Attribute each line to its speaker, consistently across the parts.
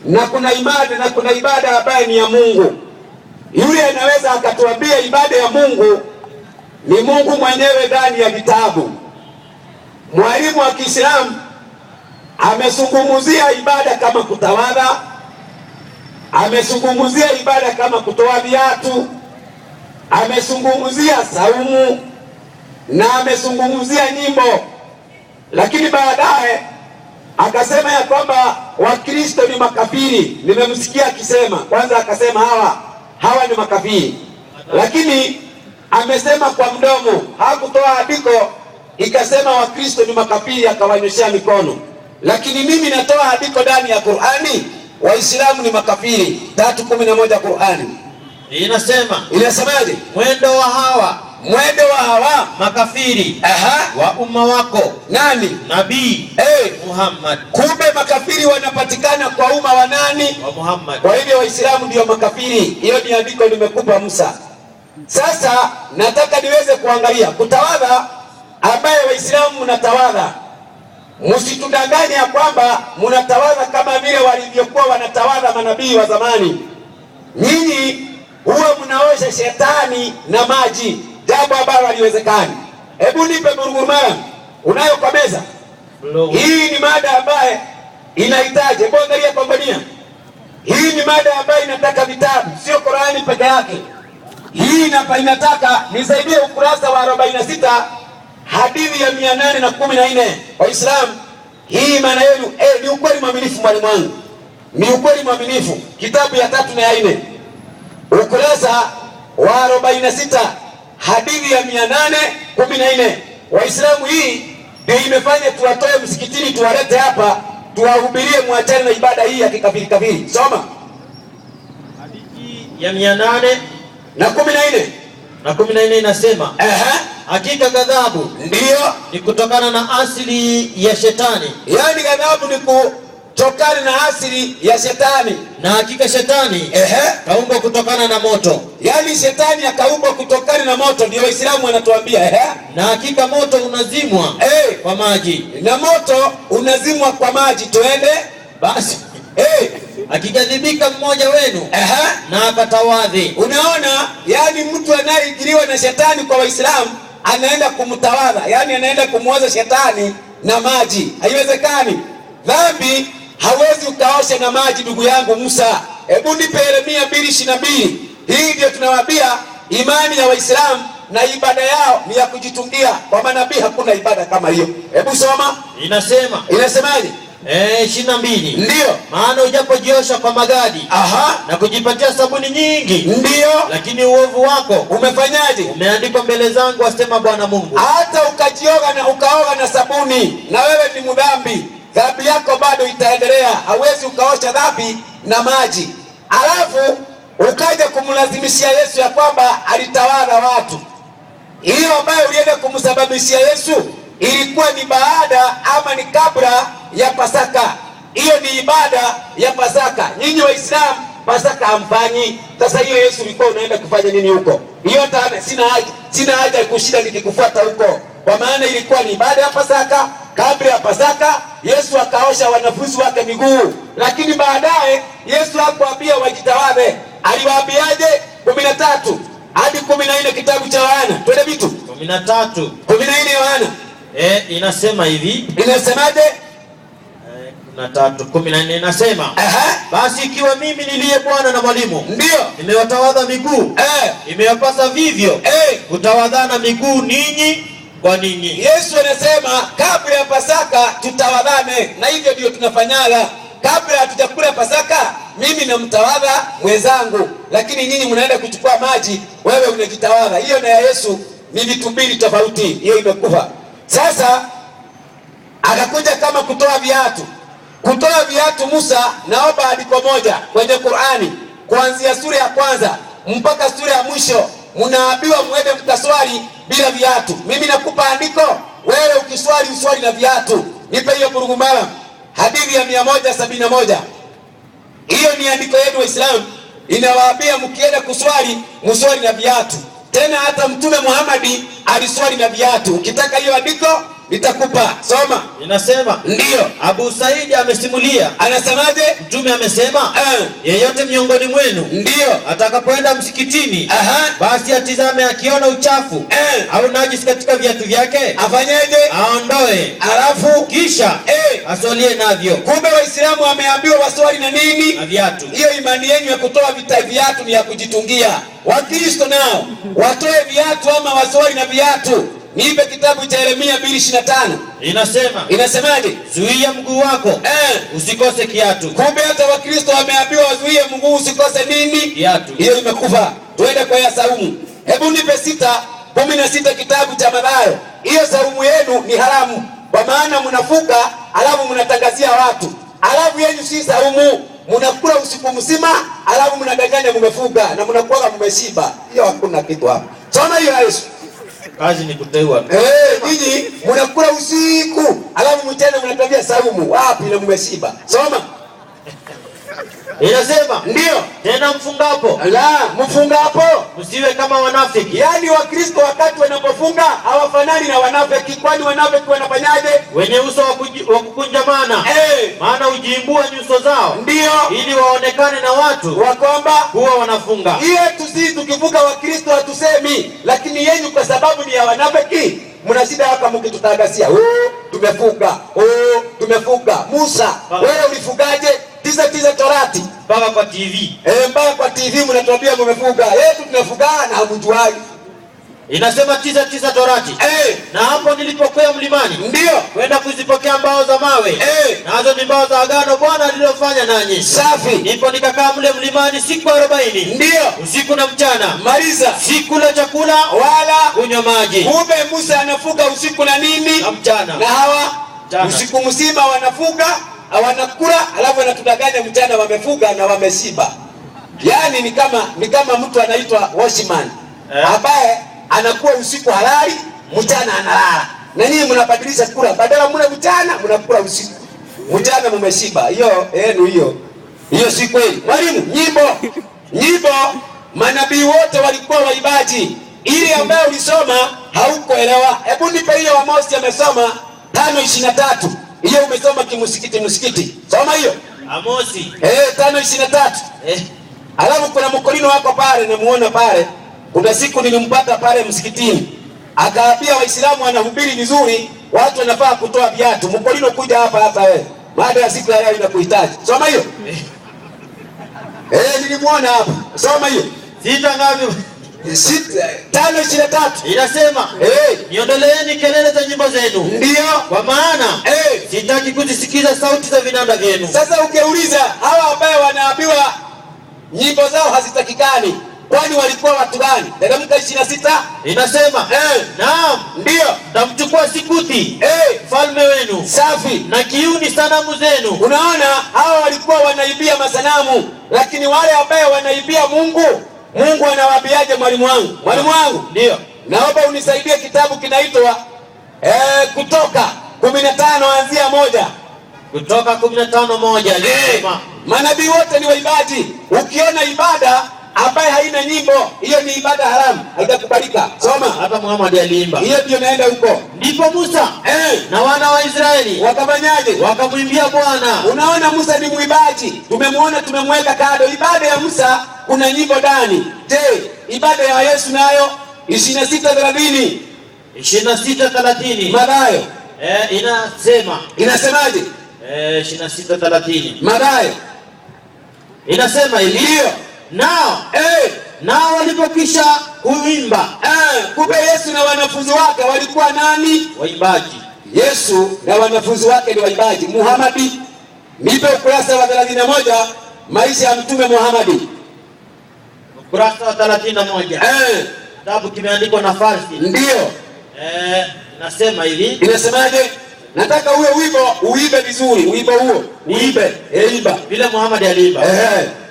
Speaker 1: na kuna ibada ambayo ni ya Mungu. Yule anaweza akatuambia ibada ya Mungu ni Mungu mwenyewe ndani ya vitabu. Mwalimu wa Kiislamu amezungumzia ibada kama kutawadha, amezungumzia ibada kama kutoa viatu, amezungumzia saumu na amezungumzia nyimbo. Lakini baadaye akasema ya kwamba Wakristo ni makafiri. Nimemsikia akisema, kwanza akasema hawa ni makafiri, lakini amesema kwa mdomo, hakutoa andiko ikasema Wakristo ni makafiri akawanyoshea mikono. Lakini mimi natoa andiko ndani ya Qur'ani, Waislamu ni makafiri. 3:11 Qur'ani inasemaje? Mwendo wa hawa makafiri wa umma wako nani? Nabii Muhammad. Kumbe makafiri wanapatikana kwa umma wa nani? Wa Muhammad. Kwa hivyo Waislamu ndio makafiri. Hiyo ni andiko nimekupa Musa. Sasa nataka niweze kuangalia kutawadha ambaye Waislamu mnatawadha. Msitudanganye ya kwamba mnatawadha kama vile walivyokuwa wanatawadha manabii wa zamani. Nyinyi huwa mnaosha shetani na maji, jambo ambalo haliwezekani. Hebu nipe burugumara unayo kwa meza. Hii ni mada ambaye inahitaji, hebu angalia Tanzania. Hii ni mada ambayo inataka vitabu, sio Qur'ani peke yake. Hii inataka nisaidie ukurasa wa 46 hadithi ya 814. Waislamu, hii maana yenu ni ukweli mwaminifu mwalimu wangu. Ni ukweli mwaminifu. Kitabu ya 3 na ya 4. Ukurasa wa 46 hadithi ya 814. Waislamu, hii ndio imefanya tuwatoe msikitini tuwalete hapa tuwahubirie muachane na ibada hii ya kikafiri. Soma. Hadithi ya 814 inasema hakika ghadhabu ndio ni kutokana na asili ya shetani. Yaani ghadhabu ni kutokana na asili ya shetani. Na hakika shetani kaumbwa kutokana na moto. Yaani shetani akaumbwa kutokana na moto, ndio Waislamu wanatuambia na hakika moto unazimwa kwa maji. Na moto unazimwa kwa maji. Tuende basi. Akikadhibika mmoja wenu na akatawadhi. Unaona, yani mtu anayeingiliwa na shetani kwa Waislamu anaenda kumtawadha, yani anaenda kumwoza shetani na maji. Haiwezekani. Dhambi hawezi ukaosha na maji, ndugu yangu Musa. Hebu nipe Yeremia 2:22. Hii ndio tunawaambia imani ya Waislamu na ibada yao ni ya kujitungia. Kwa manabii hakuna ibada kama hiyo. Hebu soma. Inasemaje? 22. Ndio. Maana ujapojiosha kwa magadi na kujipatia sabuni nyingi, ndio, lakini uovu wako umefanyaje? Umeandikwa mbele zangu, asema Bwana Mungu. Hata ukajioga na ukaoga na sabuni, na wewe ni mdhambi, dhambi yako bado itaendelea. Hawezi ukaosha dhambi na maji alafu ukaja kumlazimishia Yesu ya kwamba alitawadha watu. Hiyo ambayo ulienda kumsababishia Yesu ilikuwa ni baada ama ni kabla ya Pasaka. Hiyo ni ibada ya Pasaka. Nyinyi Waislamu Pasaka hamfanyi. Sasa hiyo Yesu ulikuwa unaenda kufanya nini huko? Hiyo hata sina haja kushinda nikikufuata huko. Kwa maana ilikuwa ni ibada ya Pasaka. Kabla ya Pasaka Yesu akaosha wanafunzi wake miguu. Lakini baadaye Yesu hakuambia wajitawadhe. Aliwaambiaje? 13 hadi 14 kitabu cha Yohana. Twende vitu 14 Yohana. Inasema hivi. Inasemaje? 13:14 inasema basi ikiwa mimi niliye Bwana na mwalimu ndio nimewatawadha miguu, imewapasa vivyo kutawadhana miguu ninyi kwa ninyi. Yesu anasema kabla ya Pasaka tutawadhane, na hivyo ndio tunafanyaga. Kabla hatujakula Pasaka mimi namtawadha mwenzangu, lakini nyinyi mnaenda kuchukua maji, wewe unajitawadha. Hiyo na ya Yesu ni vitu mbili tofauti. Hiyo imekufa. Sasa akakuja kama kutoa viatu. Kutoa viatu, Musa, naomba andiko moja kwenye Qur'ani kuanzia sura ya 1 mpaka sura ya mwisho. Mnaambiwa muende mkaswali bila viatu. Mimi nakupa andiko, wewe ukiswali uswali na viatu. Nipe hiyo burugumara. Hadithi ya 171. Hiyo ni andiko yetu Waislamu. Inawaambia mkienda kuswali muswali na viatu. Tena hata Mtume Muhammad aliswali na viatu. Ukitaka hiyo andiko
Speaker 2: nitakupa. Soma.
Speaker 1: Inasema
Speaker 2: ndio.
Speaker 1: Abu Saidi amesimulia.
Speaker 2: Anasemaje?
Speaker 1: Mtume amesema yeyote miongoni mwenu
Speaker 2: ndio
Speaker 1: atakapoenda msikitini basi atizame akiona uchafu au najisi katika viatu vyake
Speaker 2: afanyeje?
Speaker 1: Aondoe,
Speaker 2: alafu
Speaker 1: kisha aswalie navyo.
Speaker 2: Kumbe Waislamu wameambiwa waswali na nini?
Speaker 1: Na viatu.
Speaker 2: Hiyo imani yenu ya kutoa viatu ni ya kujitungia. Wakristo nao watoe viatu ama waswali na viatu. Nipe kitabu cha Yeremia 2:25. Inasemaje?
Speaker 1: Zuia mguu wako usikose kiatu.
Speaker 2: Kumbe hata Wakristo wameambiwa wazuie mguu usikose nini?
Speaker 1: Kiatu.
Speaker 2: Hiyo imekufa. Tuende kwa ya Saumu. Hebu nipe 6:16 kitabu cha Mathayo. Hiyo saumu yenu ni haramu. Kwa maana mnafunga alafu mnatangazia watu. Alafu yenu si saumu. Mnakula usiku mzima alafu mnadanganya mmefunga na mnakuwa mmeshiba. Hiyo hakuna kitu hapo. Soma hiyo Yesu.
Speaker 1: Kazi ni kuteua.
Speaker 2: Nyinyi mnakula usiku alafu mchana mnatambia saumu. Wapi na mmeshiba? Soma.
Speaker 1: Inasema
Speaker 2: ndio.
Speaker 1: Tena mfungapo.
Speaker 2: Mfungapo
Speaker 1: msiwe kama wanafiki.
Speaker 2: Yaani Wakristo wakati wanapofunga hawafanani na wanafiki. Kwani wanafiki wanafanyaje?
Speaker 1: Wenye uso wa kukunjamana. Maana ujiimbua nyuso zao.
Speaker 2: Ndio.
Speaker 1: Ili waonekane na watu
Speaker 2: kwamba
Speaker 1: huwa wanafunga.
Speaker 2: Hiyo sisi tukifunga Wakristo hatusemi, lakini yenu kwa sababu ni ya wanafiki mnashida hapa mkitutangazia. Tumefunga. Tumefunga. Musa, wewe ulifungaje? Tiza Torati
Speaker 1: mpaka kwa TV.
Speaker 2: Mpaka kwa TV mnatuambia mmefunga. Yetu tunafunga na hamjuai.
Speaker 1: Inasema tiza Torati. Na hapo nilipokwea mlimani
Speaker 2: ndio
Speaker 1: kwenda kuzipokea mbao za mawe. Nazo ni mbao za agano Bwana alilofanya nanyi.
Speaker 2: Safi.
Speaker 1: Ndipo nikakaa mle mlimani siku 40.
Speaker 2: Ndio.
Speaker 1: Usiku na mchana.
Speaker 2: Maliza.
Speaker 1: Sikula chakula
Speaker 2: wala
Speaker 1: kunywa maji.
Speaker 2: Kumbe Musa anafunga usiku na nini?
Speaker 1: Na mchana.
Speaker 2: Na hawa usiku mzima wanafunga, wanakula, alafu wanatudanganya mchana wamefunga na wameshiba. Yaani ni kama mtu anaitwa washman ambaye anakuwa usiku halali, mchana analala. Na nyinyi mnabadilisha kula, badala mle mchana mnakula usiku. Mchana mmeshiba. Hiyo hiyo si kweli. Mwalimu, nyimbo manabii wote walikuwa waibaji. Ile ambayo ulisoma haukuelewa. Hebu nipe hiyo Amosi amesoma 5:23. Hiyo umesoma kimsikiti. Soma hiyo.
Speaker 1: Amosi.
Speaker 2: 5:23. Alafu kuna mkolino wako pale namuona pale. Kuna siku nilimpata pale msikitini. Akaambia Waislamu wanahubiri vizuri, watu wanafaa kutoa viatu. Mkolino kuja hapa wewe. Baada ya siku ya leo inakuhitaji. Soma hiyo. Nilimuona hapa. Soma hiyo.
Speaker 1: Sita ngapi?
Speaker 2: 5:23.
Speaker 1: Inasema niondoleeni kelele za nyimbo zenu.
Speaker 2: Ndio.
Speaker 1: Kwa maana sitaki kuzisikiza sauti za vinanda vyenu.
Speaker 2: Sasa ukeuliza hawa ambao wanaambiwa nyimbo zao hazitakikani, kwani walikuwa watu gani? Teremka 26.
Speaker 1: Inasema naam,
Speaker 2: ndio,
Speaker 1: mtamchukua Sikuthi mfalme wenu.
Speaker 2: Safi.
Speaker 1: Na Kiuni sanamu zenu.
Speaker 2: Unaona hawa walikuwa wanaibia masanamu, lakini wale ambao wanaibia Mungu anawaambiaje? Mwalimu wangu
Speaker 1: ndio,
Speaker 2: naomba unisaidie kitabu kinaitwa Kutoka 15 anzia 1.
Speaker 1: Kutoka 15:1.
Speaker 2: Manabii wote ni waibaji. Ukiona ibada ambaye haina nyimbo, hiyo ni ibada haramu, haitakubalika. Soma.
Speaker 1: Hata Muhammad aliimba.
Speaker 2: Hiyo ndio naenda huko.
Speaker 1: Ndipo Musa na wana wa Israeli
Speaker 2: wakafanyaje?
Speaker 1: Wakamwimbia Bwana.
Speaker 2: Unaona Musa ni mwibaji. Tumemwona, tumemweka kado. Ibada ya Musa kuna nyimbo ndani. Je, ibada ya Yesu nayo 26:30.
Speaker 1: 26:30.
Speaker 2: Mathayo. Inasemaje?
Speaker 1: 26:30.
Speaker 2: Mathayo.
Speaker 1: Inasema hivi. Nao walipokwisha kuimba.
Speaker 2: Kumbe Yesu na wanafunzi wake walikuwa nani?
Speaker 1: Waimbaji.
Speaker 2: Yesu na wanafunzi wake ni waimbaji. Muhammad, nipe ukurasa wa 31, maisha ya mtume Muhammad.
Speaker 1: Ukurasa wa 31. Kitabu kimeandikwa na Farsi.
Speaker 2: Ndio.
Speaker 1: Nasema hivi.
Speaker 2: Inasemaje? Nataka uwe wimbo uibe vizuri. Wimbo huo uibe. Imba
Speaker 1: vile Muhammad aliimba.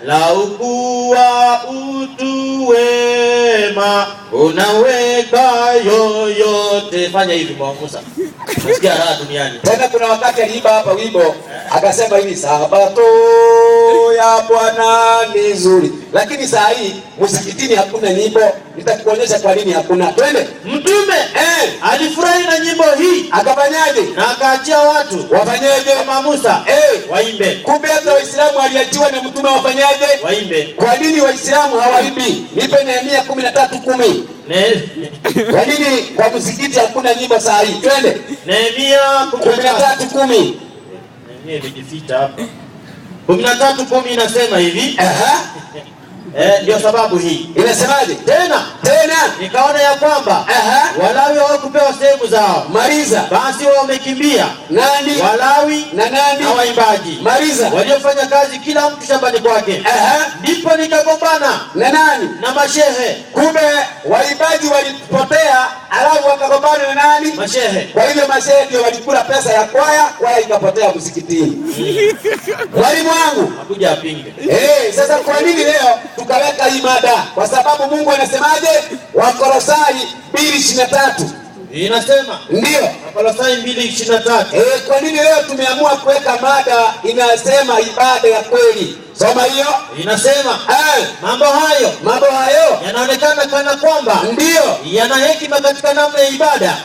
Speaker 2: La
Speaker 1: ukuwa utu wema unaweka yoyote. Fanya hivi Musa, nasikia raha duniani.
Speaker 2: Tena kuna wakati aliimba hapa wimbo akasema hivi, Sabato ya Bwana ni nzuri. Lakini saa hii msikitini hakuna nyimbo. Nitakuonyesha kwa nini hakuna. Twende.
Speaker 1: Mtume alifurahi na nyimbo hii,
Speaker 2: akafanyaje?
Speaker 1: Na akaachia watu
Speaker 2: wafanyaje?
Speaker 1: Kama Musa waimbe.
Speaker 2: Kumbe hata Waislamu aliachiwa na mtume wafanyaje?
Speaker 1: Waimbe.
Speaker 2: Kwa nini Waislamu hawaimbi? Nipe Nehemia 13:10. Kwa nini kwa msikiti hakuna nyimbo saa hii? Twende.
Speaker 1: Nehemia
Speaker 2: 13:10.
Speaker 1: Nehemia imejificha hapa. 13:10 inasema hivi. Ndio sababu hii.
Speaker 2: Inasemaje? Tena
Speaker 1: nikaona ya kwamba Walawi hawakupewa sehemu zao.
Speaker 2: Maliza.
Speaker 1: Basi wamekimbia.
Speaker 2: Nani?
Speaker 1: Walawi
Speaker 2: na nani?
Speaker 1: Na waimbaji.
Speaker 2: Maliza.
Speaker 1: Waliofanya kazi kila mtu shambani kwake. Ndipo nikagombana
Speaker 2: na nani?
Speaker 1: Na mashehe.
Speaker 2: Kumbe waimbaji walipotea, alafu wakagombana na nani?
Speaker 1: Mashehe.
Speaker 2: Kwa hivyo mashehe ndio walikula pesa ya kwaya ikapotea msikitini. Mwalimu wangu
Speaker 1: hakuja apinge.
Speaker 2: Sasa kwa nini leo tukaweka hii mada? Kwa sababu Mungu anasemaje? Wakolosai 2:23
Speaker 1: inasema.
Speaker 2: Ndio,
Speaker 1: Wakolosai 2:23.
Speaker 2: Kwa nini leo tumeamua kuweka mada inasema ibada ya kweli? Soma hiyo.
Speaker 1: Inasema mambo hayo yanaonekana kana kwamba
Speaker 2: ndio
Speaker 1: yana hekima katika namna ya ibada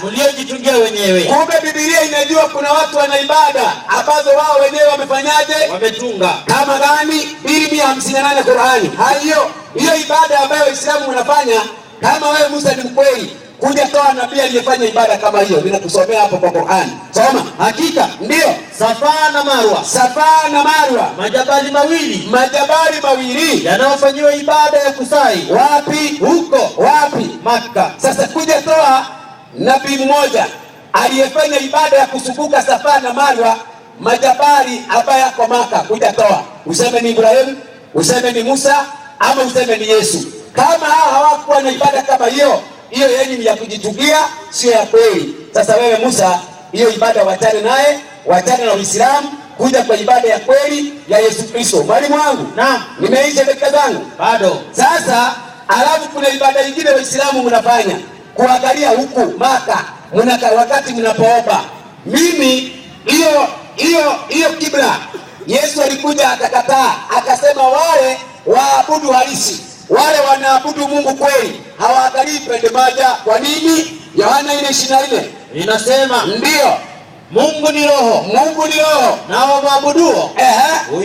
Speaker 1: mliojitungia wenyewe.
Speaker 2: Kumbe Biblia inajua kuna watu wana ibada ambazo wao wenyewe wamefanyaje? Wametunga. Kama gani? 258 Qur'ani. Hiyo ibada ambayo Waislamu wanafanya, kama wewe Musa ni mkweli, kuja toa nabii aliyefanya ibada kama hiyo. Ninakusomea hapo kwa Qur'ani. Soma. Hakika ndio
Speaker 1: Safa na Marwa, majabali mawili yanayofanyiwa ibada ya kusai.
Speaker 2: Wapi?
Speaker 1: Huko.
Speaker 2: Wapi?
Speaker 1: Makka.
Speaker 2: Sasa kuja toa nabii mmoja aliyefanya ibada ya kusubuka Safa na Marwa, majabali ambaye yako Makka. Kuja toa, useme ni Ibrahim, useme ni Musa, ama useme ni Yesu. Kama hao hawakuwa na ibada kama hiyo yenye ni ya kujitungia, sio ya kweli. Sasa wewe Musa, hiyo ibada wachane naye, wachane na Uislamu, kuja kwa ibada ya kweli ya Yesu Kristo. Mwalimu wangu,
Speaker 1: naam,
Speaker 2: nimeisha dakika zangu bado. Sasa alafu kuna ibada nyingine Waislamu mnafanya, kuangalia huku Maka wakati mnapoomba. Mimi hiyo kibla Yesu alikuja akakataa, akasema wale waabudu halisi, wale wanaabudu Mungu kweli, hawaangalii pende moja. Kwa nini? Yohana 4:24
Speaker 1: inasema
Speaker 2: ndio
Speaker 1: Mungu ni roho, nao waabuduo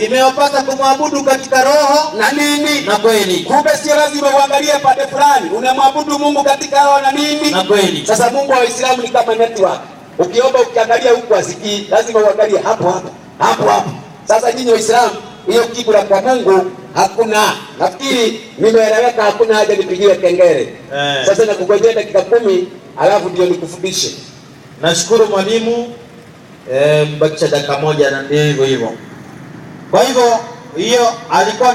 Speaker 1: imewapasa kumwabudu katika roho
Speaker 2: na nini?
Speaker 1: Na kweli.
Speaker 2: Kumbe sio lazima uangalie pande fulani, unamwabudu Mungu katika roho na nini?
Speaker 1: Na kweli.
Speaker 2: Sasa Mungu wa Uislamu ni kama network. Ukiomba ukiangalia huku asikii, lazima uangalie hapo. Sasa nyinyi Waislamu, hiyo kibla kwa Mungu hakuna. Nafikiri nimeeleweka, hakuna haja nipigiwe kengele. Sasa nakungojea dakika 10 alafu ndio nikufundishe.
Speaker 1: Nashukuru mwalimu. Mbakisha dakika moja na ndio hivyo. Kwa hivyo hiyo alikuwa